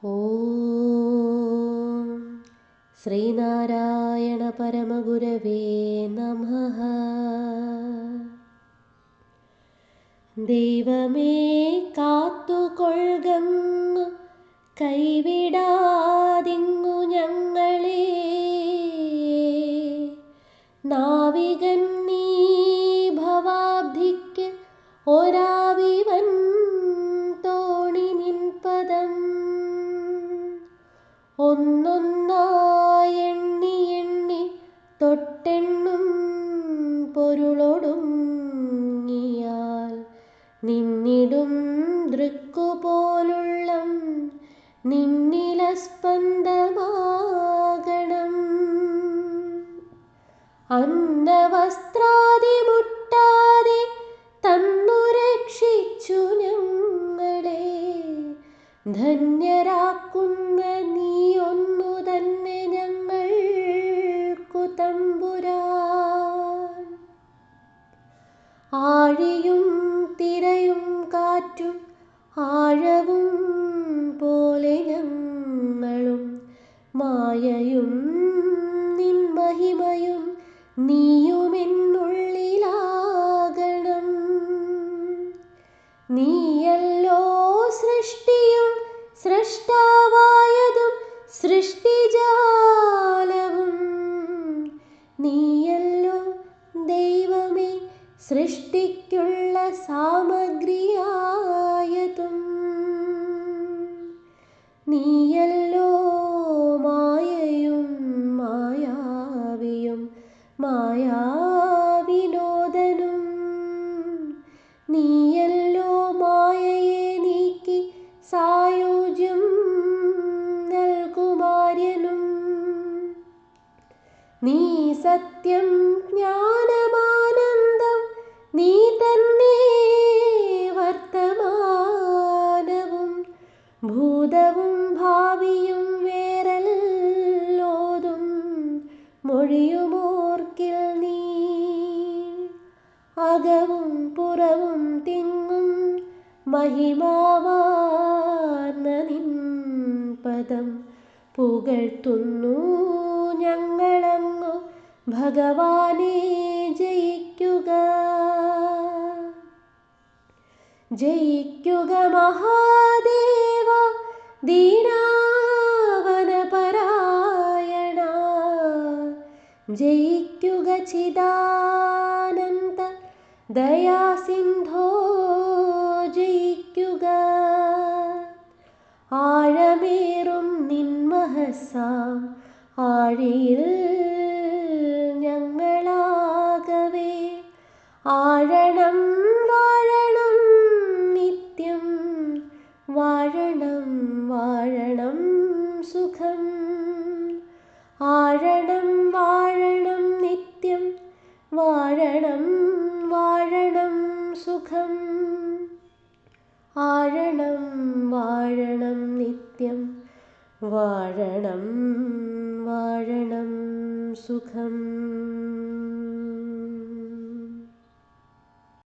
ഓം ശ്രീനാരായണ പരമഗുരവേ നമഃ. ദൈവമേ കാത്തുകൊള്ളുകങ്ങു കൈവിടാതിങ്ങു ഞങ്ങളെ. നാവികൻ നീ ഭവാബ്ധിക്ക് ഒരാവിവൻ തോണി നിൻപദം. ഒന്നൊന്നായി എണ്ണി എണ്ണി തൊട്ടെണ്ണും പൊരുളൊടുങ്ങിയാൽ നിന്നിടും ദൃക്കുപോലുള്ളം നിന്നിലസ്പന്ദമാകണം. അന്നവസ്ത്രാദി മുട്ടാതെ തന്നു രക്ഷിച്ചു ഞങ്ങളെ. ധന്യരാക്കുന്ന നീ ഒന്നു തന്നെ ഞങ്ങൾക്കു തമ്പുരാൻ. ആഴിയും തിരയും കാറ്റും ആഴവും പോലെ ഞങ്ങളും മായയും നിൻ മഹിമയും നീയുമെന്നുള്ളിലാകണം. നീയല്ലോ സൃഷ്ടിയും സൃഷ്ടാവായതും സൃഷ്ടിജാലവും. നീയല്ലോ ദൈവമേ സൃഷ്ടിക്കുള്ള സാമഗ്രിയായതും. നീയല്ലോ മായയും മായാവിയും മായാവിനോദനും. നീയല്ലോ മായയെ നീക്കി സായുജ്യം നൽകുമാര്യനും. നീ സത്യം ജ്ഞാനമാനന്ദം നീ തന്നെ വർത്തമാനവും ഭൂതവും ഭാവിയും വേറെല്ലോതും മൊഴിയുമോർക്കിൽ നീ. അകവും പുറവും തിങ്ങും മഹിമാവാർന്ന നിൻ പദം പുകഴ്ത്തുന്നു ഞങ്ങളങ്ങു ഭഗവാനെ. ജയിക്കുക ജയിക്കുക മഹാദേവ ദീനാവനപരായണ. ജയിക്കുക ചിദാനന്ദ ദയാസിന്ധോ. ജയിക്കുക ആഴമേറും നിൻമഹസാം ആഴിയിൽ ഞങ്ങളാകവേ. ആഴണം വാഴണം നിത്യം വാഴണം വാഴണം സുഖം. ആഴണം വാഴണം നിത്യം വാഴണം വാഴണം സുഖം. ആഴണം വാഴണം നിത്യം വാഴണം വാഴണം സുഖം.